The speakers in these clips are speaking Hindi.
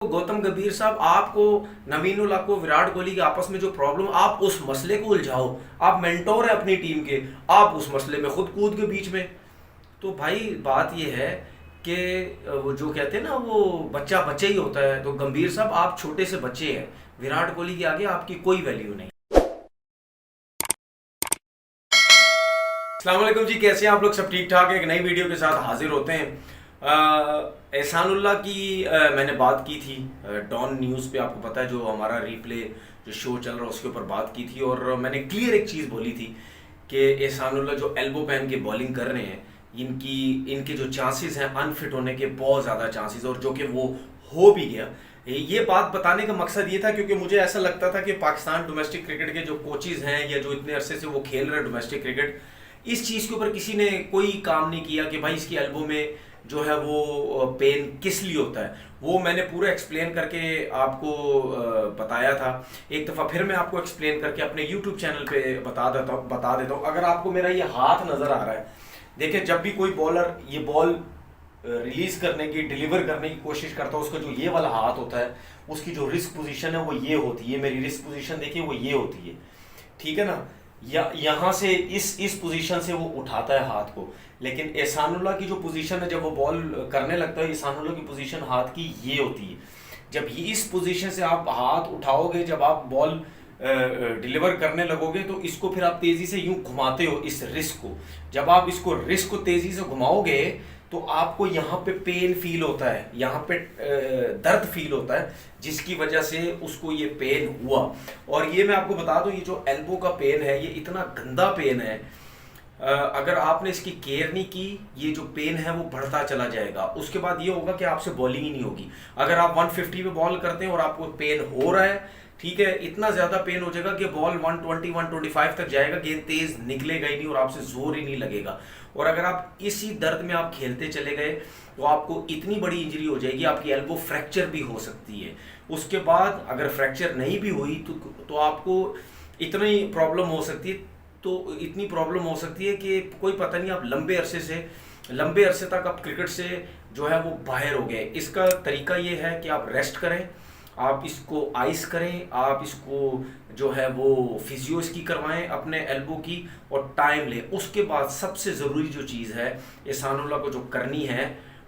तो गौतम गंभीर साहब, आपको नवीन उल हक को विराट कोहली के आपस में जो प्रॉब्लम, आप उस मसले को उलझाओ। आप मेंटोर है अपनी टीम के, आप उस मसले में खुद कूद के बीच में। तो भाई बात यह है कि वो जो कहते हैं ना, वो बच्चा बच्चा ही होता है। तो गंभीर साहब, आप छोटे से बच्चे हैं, विराट कोहली के आगे आपकी कोई वैल्यू नहीं। अस्सलाम वालेकुम जी, कैसे हैं आप लोग? सब ठीक ठाक है? एक नई वीडियो के साथ हाजिर होते हैं। एहसानुल्लाह की मैंने बात की थी डॉन न्यूज़ पे, आपको पता है जो हमारा रीप्ले जो शो चल रहा है उसके ऊपर बात की थी। और मैंने क्लियर एक चीज़ बोली थी कि एहसानुल्लाह जो एल्बो पहन के बॉलिंग कर रहे हैं, इनके जो चांसेस हैं अनफिट होने के, बहुत ज़्यादा चांसेस, और जो कि वो हो भी गया। ये बात बताने का मकसद ये था क्योंकि मुझे ऐसा लगता था कि पाकिस्तान डोमेस्टिक क्रिकेट के जो कोचेज़ हैं या जो इतने अरसे से वो खेल रहे हैं डोमेस्टिक क्रिकेट, इस चीज़ के ऊपर किसी ने कोई काम नहीं किया कि भाई इसकी एल्बो में जो है वो पेन किस लिए होता है। वो मैंने पूरा एक्सप्लेन करके आपको बताया था। एक दफ़ा फिर मैं आपको एक्सप्लेन करके अपने यूट्यूब चैनल पे बता देता हूँ। अगर आपको मेरा ये हाथ नज़र आ रहा है, देखिए, जब भी कोई बॉलर ये बॉल रिलीज करने की, डिलीवर करने की कोशिश करता है, उसका जो ये वाला हाथ होता है, उसकी जो रिस्क पोजीशन है वो ये होती है। मेरी रिस्क पोजीशन देखिए, वो ये होती है, ठीक है ना। यहाँ से इस पोजीशन से वो उठाता है हाथ को। लेकिन एहसानुल्लाह की जो पोजीशन है, जब वो बॉल करने लगता है, एहसानुल्लाह की पोजीशन हाथ की ये होती है। जब ये इस पोजीशन से आप हाथ उठाओगे, जब आप बॉल डिलीवर करने लगोगे, तो इसको फिर आप तेज़ी से यूं घुमाते हो, इस रिस्क को। जब आप इसको रिस्क को तेज़ी से घुमाओगे तो आपको यहाँ पे पेन फील होता है, यहाँ पे दर्द फील होता है, जिसकी वजह से उसको ये पेन हुआ। और ये मैं आपको बता दूं, ये जो एल्बो का पेन है, ये इतना गंदा पेन है। अगर आपने इसकी केयर नहीं की, ये जो पेन है वो बढ़ता चला जाएगा। उसके बाद ये होगा कि आपसे बॉलिंग ही नहीं होगी। अगर आप 150 पे बॉल करते हैं और आपको पेन हो रहा है, ठीक है, इतना ज़्यादा पेन हो जाएगा कि बॉल 120 125 तक जाएगा, गेंद तेज निकलेगा ही नहीं और आपसे जोर ही नहीं लगेगा। और अगर आप इसी दर्द में आप खेलते चले गए तो आपको इतनी बड़ी इंजरी हो जाएगी, आपकी एल्बो फ्रैक्चर भी हो सकती है। उसके बाद अगर फ्रैक्चर नहीं भी हुई तो आपको इतनी प्रॉब्लम हो सकती है, तो इतनी प्रॉब्लम हो सकती है कि कोई पता नहीं, आप लंबे अरसे तक आप क्रिकेट से जो है वो बाहर हो गए। इसका तरीका ये है कि आप रेस्ट करें, आप इसको आइस करें, आप इसको जो है वो फिजियो इसकी करवाएं अपने एल्बो की, और टाइम लें। उसके बाद सबसे ज़रूरी जो चीज़ है एहसानुल्लाह को जो करनी है,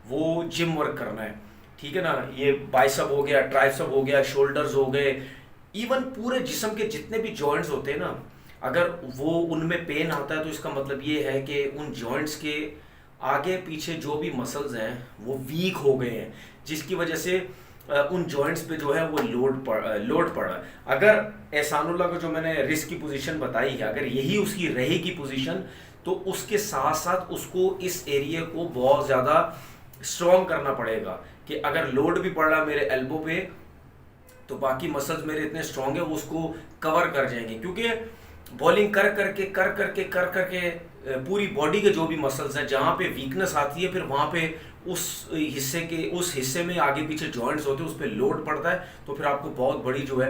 वो जिम वर्क करना है, ठीक है ना। ये बाइसेप हो गया, ट्राइसेप हो गया, शोल्डर्स हो गए, इवन पूरे जिस्म के जितने भी जॉइंट्स होते हैं ना, अगर वो उनमें पेन आता है तो इसका मतलब ये है कि उन जॉइंट्स के आगे पीछे जो भी मसल्स हैं वो वीक हो गए हैं, जिसकी वजह से उन जॉइंट्स पे जो है वो लोड पड़ रहा है। अगर एहसानुल्लाह को जो मैंने रिस्क की पोजीशन बताई है, अगर यही उसकी रहेगी पोजीशन, तो उसके साथ साथ उसको इस एरिया को बहुत ज़्यादा स्ट्रॉन्ग करना पड़ेगा कि अगर लोड भी पड़ रहा मेरे एल्बो पे, तो बाकी मसल्स मेरे इतने स्ट्रॉन्ग है वो उसको कवर कर जाएंगे। क्योंकि बॉलिंग कर करके पूरी बॉडी के जो भी मसल्स हैं, जहाँ पे वीकनेस आती है, फिर वहाँ पे उस हिस्से में आगे पीछे जॉइंट्स होते हैं, उस पर लोड पड़ता है, तो फिर आपको बहुत बड़ी जो है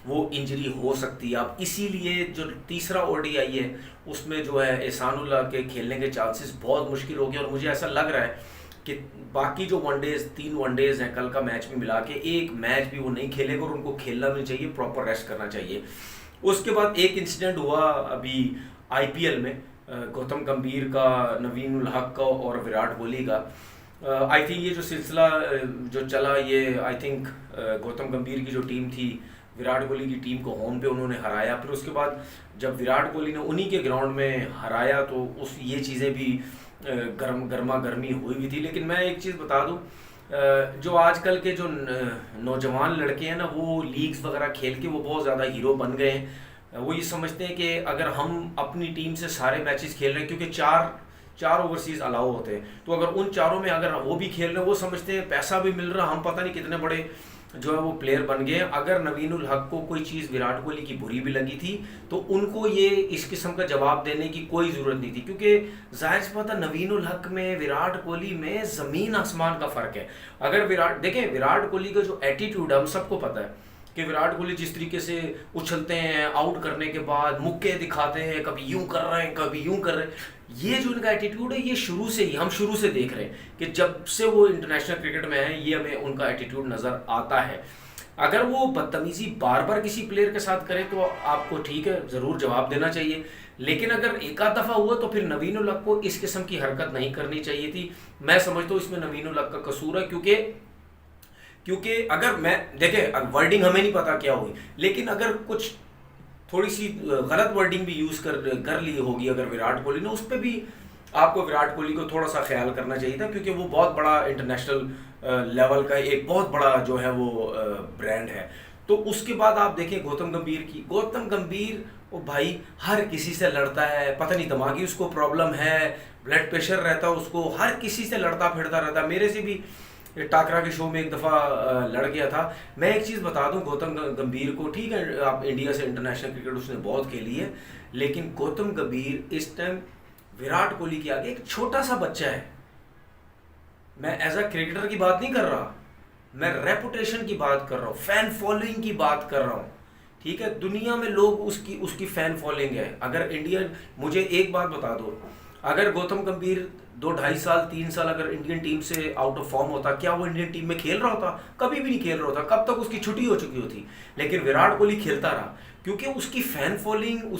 वो इंजरी हो सकती है। आप इसीलिए जो तीसरा ओडीआई है उसमें जो है एहसानुल्लाह के खेलने के चांसेस बहुत मुश्किल हो गए। और मुझे ऐसा लग रहा है कि बाकी जो वनडेज, 3 वनडेज हैं, कल का मैच भी मिला के एक मैच भी वो नहीं खेलेगा, और उनको खेलना भी चाहिए, प्रॉपर रेस्ट करना चाहिए। उसके बाद एक इंसिडेंट हुआ अभी आईपीएल में, गौतम गंभीर का, नवीन उल हक का और विराट कोहली का। आई थिंक ये जो सिलसिला जो चला, ये आई थिंक गौतम गंभीर की जो टीम थी, विराट कोहली की टीम को होम पे उन्होंने हराया। फिर उसके बाद जब विराट कोहली ने उन्हीं के ग्राउंड में हराया, तो उस ये चीज़ें भी गर्मा गर्मी हुई भी थी। लेकिन मैं एक चीज़ बता दूं, जो आजकल के जो नौजवान लड़के हैं ना, वो लीग्स वगैरह खेल के वो बहुत ज़्यादा हीरो बन गए हैं। वो ये समझते हैं कि अगर हम अपनी टीम से सारे मैचेस खेल रहे हैं, क्योंकि चार ओवरसीज़ अलाउ होते हैं, तो अगर उन चारों में अगर वो भी खेल रहे हैं, वो समझते हैं पैसा भी मिल रहा, हम पता नहीं कितने बड़े जो है वो प्लेयर बन गए। अगर नवीन उल हक को कोई चीज़ विराट कोहली की बुरी भी लगी थी, तो उनको ये इस किस्म का जवाब देने की कोई ज़रूरत नहीं थी, क्योंकि जाहिर सी बात है नवीन उल हक में, विराट कोहली में ज़मीन आसमान का फ़र्क है। अगर विराट कोहली का जो एटीट्यूड है, हम सबको पता है कि विराट कोहली जिस तरीके से उछलते हैं आउट करने के बाद, मुक्के दिखाते हैं, कभी यूं कर रहे हैं कभी यूं कर रहे हैं, ये जो इनका एटीट्यूड है ये शुरू से ही, हम शुरू से देख रहे हैं कि जब से वो इंटरनेशनल क्रिकेट में है ये हमें उनका एटीट्यूड नज़र आता है। अगर वो बदतमीजी बार बार किसी प्लेयर के साथ करे तो आपको ठीक है ज़रूर जवाब देना चाहिए, लेकिन अगर एक आध दफ़ा हुआ तो फिर नवीन उल हक को इस किस्म की हरकत नहीं करनी चाहिए थी। मैं समझता हूँ इसमें नवीन उल हक का कसूर है, क्योंकि अगर मैं देखे वर्डिंग हमें नहीं पता क्या हुई, लेकिन अगर कुछ थोड़ी सी गलत वर्डिंग भी यूज़ कर ली होगी अगर विराट कोहली ने, उस पर भी आपको विराट कोहली को थोड़ा सा ख्याल करना चाहिए था, क्योंकि वो बहुत बड़ा इंटरनेशनल लेवल का एक बहुत बड़ा जो है वो ब्रांड है। तो उसके बाद आप देखें गौतम गंभीर वो भाई हर किसी से लड़ता है, पता नहीं दिमागी उसको प्रॉब्लम है, ब्लड प्रेशर रहता है उसको, हर किसी से लड़ता फिरता रहता है। मेरे से भी टाकरा के शो में एक दफ़ा लड़ गया था। मैं एक चीज़ बता दूं गौतम गंभीर को, ठीक है आप इंडिया से इंटरनेशनल क्रिकेट उसने बहुत खेली है, लेकिन गौतम गंभीर इस टाइम विराट कोहली के आगे एक छोटा सा बच्चा है। मैं एज अ क्रिकेटर की बात नहीं कर रहा, मैं रेपुटेशन की बात कर रहा हूँ, फैन फॉलोइंग की बात कर रहा हूँ, ठीक है। दुनिया में लोग उसकी फैन फॉलोइंग है। अगर इंडियन, मुझे एक बात बता दो, अगर गौतम गंभीर 2-2.5 साल 3 साल अगर इंडियन टीम से आउट ऑफ फॉर्म होता, क्या वो इंडियन टीम में खेल रहा होता? कभी भी नहीं खेल रहा होता, कब तक उसकी छुट्टी हो चुकी होती। लेकिन विराट कोहली खेलता रहा क्योंकि उसकी फैन फॉलोइंग,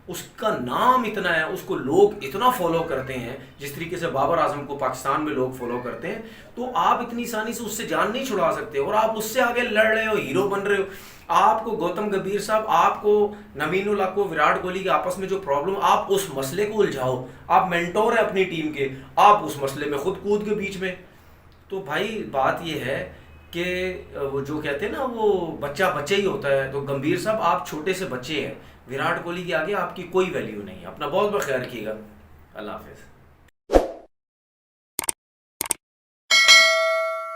उसका नाम इतना है, उसको लोग इतना फॉलो करते हैं, जिस तरीके से बाबर आजम को पाकिस्तान में लोग फॉलो करते हैं। तो आप इतनी आसानी से उससे जान नहीं छुड़ा सकते, और आप उससे आगे लड़ रहे हो, हीरो बन रहे हो। आपको गौतम गंभीर साहब, आपको नवीन उल हक को, विराट कोहली के आपस में जो प्रॉब्लम, आप उस मसले को उलझाओ। आप मेंटोर है अपनी टीम के, आप उस मसले में खुद कूद के बीच में। तो भाई बात ये है कि वो जो कहते हैं ना, वो बच्चा बच्चे ही होता है। तो गंभीर साहब आप छोटे से बच्चे हैं, विराट कोहली के आगे आपकी कोई वैल्यू नहीं है। अपना बहुत बहुत ख्याल रखिएगा। अल्लाह हाफिज़।